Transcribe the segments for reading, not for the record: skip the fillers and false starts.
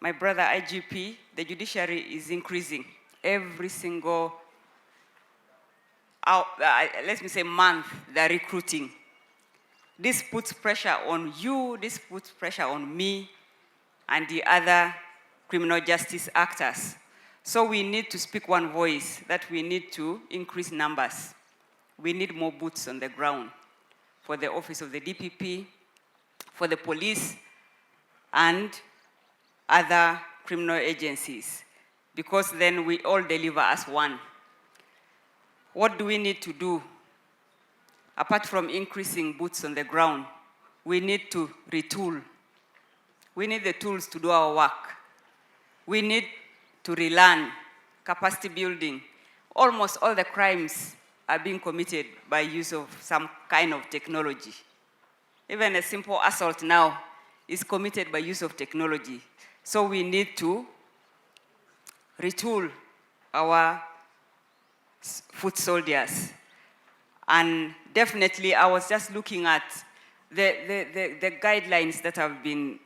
my brother IGP, the judiciary is increasing every single, let me say, month. They're recruiting. This puts pressure on you, this puts pressure on me, and the other criminal justice actors. So we need to speak one voice, that we need to increase numbers. We need more boots on the ground for the office of the DPP, for the police, and other criminal agencies, because then we all deliver as one. What do we need to do? Apart from increasing boots on the ground, we need to retool. We need the tools to do our work. We need to relearn, capacity building. Almost all the crimes are being committed by use of some kind of technology. Even a simple assault now is committed by use of technology. So we need to retool our foot soldiers. And definitely, I was just looking at the guidelines that have been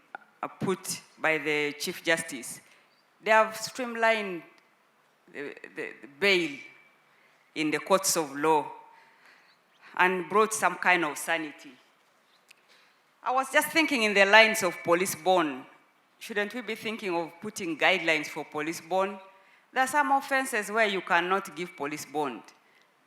put by the Chief Justice. They have streamlined the bail in the courts of law and brought some kind of sanity. I was just thinking in the lines of police bond. Shouldn't we be thinking of putting guidelines for police bond? There are some offenses where you cannot give police bond,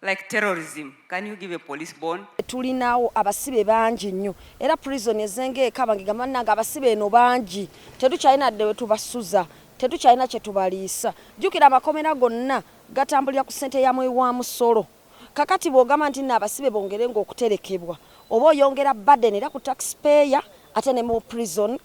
like terrorism. Can you give a police bond? Tulinawo abasibe bangi nnyo era prison ezenge ekabangika mannanga abasibe eno bangi tetukyalina dde wetubasuza tetukyalina kye tubaliisa jjukira amakomera gonna gatambulira ku ssente ya mweyi wa musolo kakati bw'ogamba nti abasibe bongere ng'okuterekebwa oba oyongera burden era ku taxpayer ate ne mu prison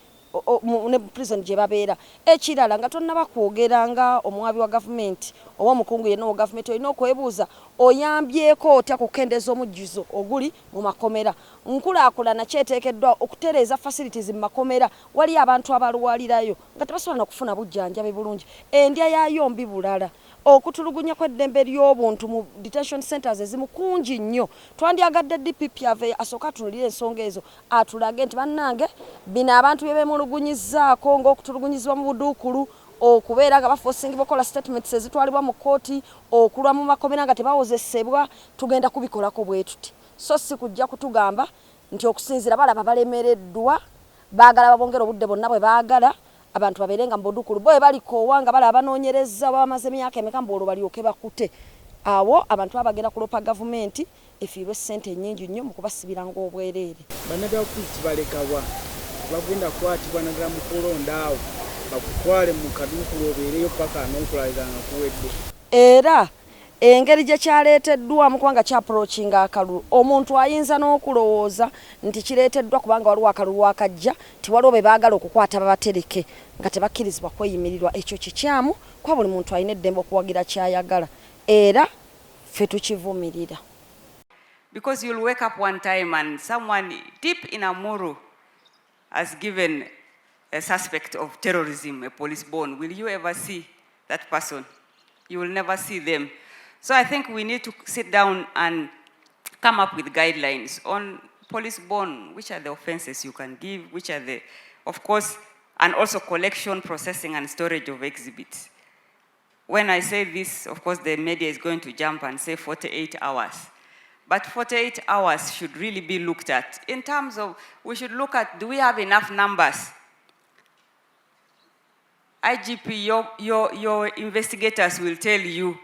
gye babeera ekirala nga tonnaba kwogera nga omwabi wa gavumenti oba omukungu yenna wa gavumenti olina okwebuuza oyambyeko otya kukendeeza omujjuzo oguli mu makomera nkulaakulana kyeteekeddwa okutereeza facilities mu makomera wali abantu abalwalirayo nga tebasobola n'okufuna bujjanjabi bulungi endya yaayo mbi bulala okutulugunya kw'eddembe ly'obuntu mu detention centers ezimu kungi nnyo twandyagadde DPP ave asooka atunulira ensonga ezo atulage nti bannange bino abantu bye beemulugunyizzaako ng'okutulugunyizibwa mu buduukulu okubeera nga baforcing bakola statements ezitwalibwa mu kooti okulwa mu makomera nga tebawozesebwa tugenda kubikolako bwe tuti so si kujja kutugamba nti okusinziira balaba balemereddwa baagala babongera obudde bonna bwe baagala abantu babeerenga mu buduukulu bo balikoowa nga balaba banoonyereza bamaze emyaka emeka mbolwo balyoke bakute awo abantu abagenda kulopa gavumenti efiirwe ssente nnyingi nnyo mu kubasibira ng'obwereere bannagavumenti balekawa bagenda kwatibwa naddala mu kulondaawo bakutwale mu Kandukulu obeereyo paka n'okulalira nga kuwedde era engeri gye kyaleeteddwamu kubanga kyapproachinga akalulu omuntu ayinza n'okulowooza nti kireeteddwa kubanga waliwo akalulu akajja tiwaliwo be baagala okukwata babatereke nga tebakkirizibwa kweyimirirwa ekyo kikyamu kwa buli muntu alina eddembe okuwagira kyayagala era ffe tukivumirira. Because you'll wake up one time and someone deep in Amuru has given a suspect of terrorism a police bond. Will you ever see that person? You will never see them. So I think we need to sit down and come up with guidelines on police bond, which are the offenses you can give, which are the, of course, and also collection, processing, and storage of exhibits. When I say this, of course, the media is going to jump and say 48 hours. But 48 hours should really be looked at. In terms of, we should look at, do we have enough numbers? IGP, your investigators will tell you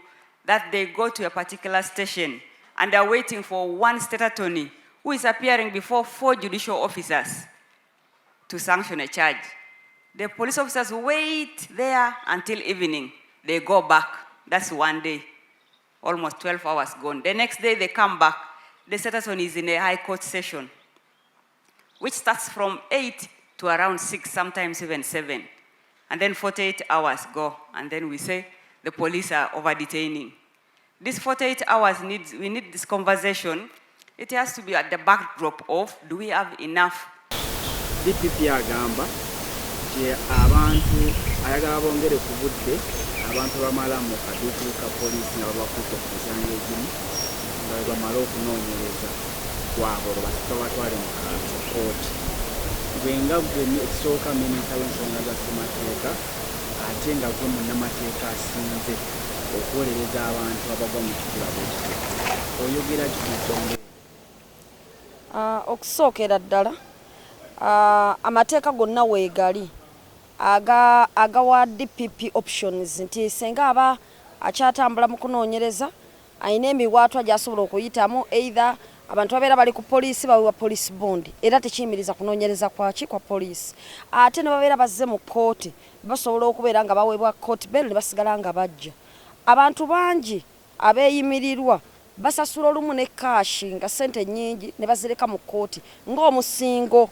that they go to a particular station and are waiting for one state attorney who is appearing before 4 judicial officers to sanction a charge. The police officers wait there until evening. They go back. That's one day. Almost 12 hours gone. The next day they come back. The state attorney is in a high court session, which starts from 8 to around 6, sometimes even 7. And then 48 hours go, and then we say the police are over-detaining. These 48 hours, we need this conversation. It has to be at the backdrop of, do we have enough? DPP agamba je abantu ayagala bongere ku budde abantu bamala mu Kandukulu ka poliisi nga babakutte ku nsonga ezimu nga bamala okunoonyereza kwabo batwale mu kooti bwenga gwe ekisooka minisita w'ensonga za ssemateeka ate nga gwe munnamateeka asinze okuwolereza abantu abagwa mu kikula bwekityo oyogera ki ku nsonga okusookera ddala amateeka gonna weegali agawa DPP options nti senga aba akyatambula mu kunoonyereza ayina emiwaatwa gy'asobola okuyitamu either abantu babeera bali ku poliisi bawewa police bond era tekiyimiriza kunoonyereza kwaki kwa poliisi ate ne babeera bazze mu kkooti basobola okubeera nga baweebwa court bail ne basigala nga bajja abantu bangi abeeyimirirwa basasula olumu ne kaashi nga ssente nnyingi ne bazireka mu kkooti ng'omusingo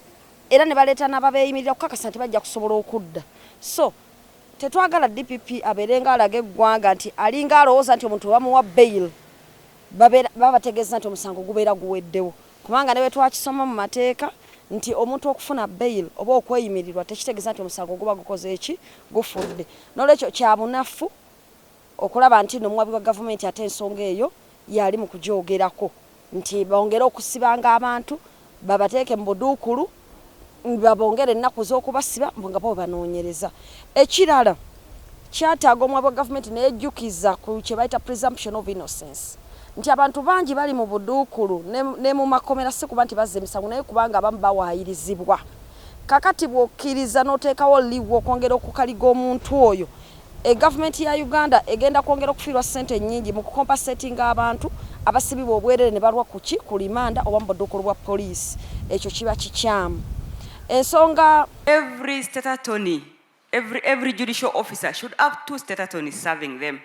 era ne baleeta n'ababeeyimirira okukakasa nti bajja kusobola okudda so tetwagala DPP abeerenga alaga eggwanga nti alinga alowooza nti omuntu bamuwa bail baba bategeeza nti omusango gubeera guweddewo kubanga ne bwe twakisoma mu mateeka nti omuntu okufuna bail oba okweyimirirwa tekitegeeza nti omusango guba gukoze eki gufudde n'olwekyo kya bunafu okulaba nti n'omuwabi wa gavumenti ate ensonga eyo yali mu kugyogerako nti bongere okusibanga abantu babateeke mu buduukulu babongere ennaku z'okubasiba nga bo banoonyereza ekirala kyataaga omuwabi wa gavumenti neyejjukiza ku kye bayita presumption of innocence nti abantu bangi bali mu buduukulu ne mu makomera si kuba nti bazza emisango naye kubanga abamu bawaayirizibwa kakati bw'okkiriza n'oteekawo liiwo okwongera okukaliga omuntu oyo gavumenti ya Uganda egenda kwongera okufiirwa ssente nnyingi mu kukompasetinga abantu abasibibwa obwerere ne balwa kuki ku limanda oba mu buduukulu bwa poliisi ekyo kiba kikyamu ensonga every state attorney every judicial officer should have 2 state attorneys serving them,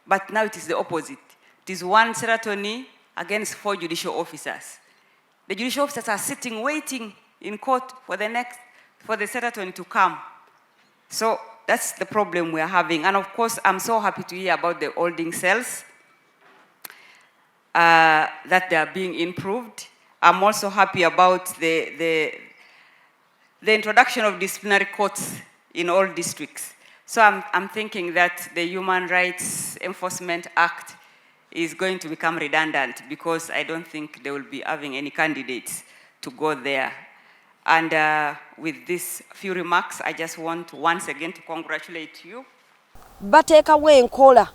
but now it is the opposite. It is 1 state attorney against 4 judicial officers. The judicial officers are sitting waiting in court for the state attorney to come. So that's the problem we are having. And of course, I'm so happy to hear about the holding cells, that they are being improved. I'm also happy about the introduction of disciplinary courts in all districts. So I'm thinking that the Human Rights Enforcement Act is going to become redundant because I don't think they will be having any candidates to go there. And with these few remarks, I just want once again to congratulate you. Bateekawo enkola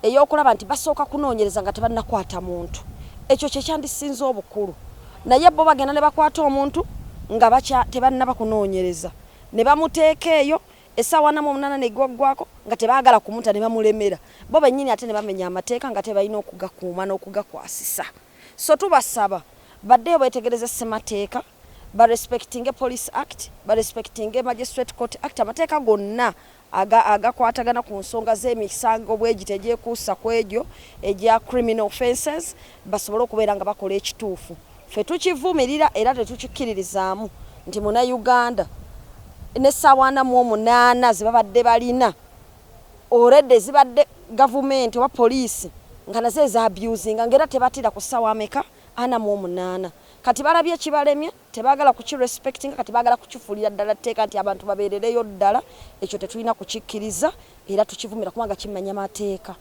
ey'okulaba nti basooka kunoonyereza nga tebannakwata muntu. Ekyo kye kyandisinze obukulu. Naye bo bagenda ne bakwata omuntu nga tebannaba kunoonyereza. Ne bamuteeka eyo essaawa 8 n'eggwaggwako nga tebaagala kumuta ne bamulemera. Bo bennyini ate ne bamenya amateeka nga tebalina okugakuuma n'okugakwasisa. So tubasaba baddeyo beetegereze ssemateeka respecting Police Act, respecting Magistrate Court Act, amateeka gonna agakwatagana ku nsonga z'emisango bwegi tegyekuusa ku egyo egya criminal offences basobole okubeera nga bakola ekituufu. Ffe tukivumirira era tetukikkiririzaamu nti muna Uganda n'essaawa 48 zibabadde balina already zibadde gavumenti oba poliisi nga nazo za abusing ng'era tebatira ku ssaawa ameka 48. Kati balabye ekibalemye tebaagala kukirespecting kati baagala kukifuulira ddala tteeka nti abantu babeerereyo ddala ekyo tetulina kukikkiriza era tukivumira kubanga kimanya mateeka.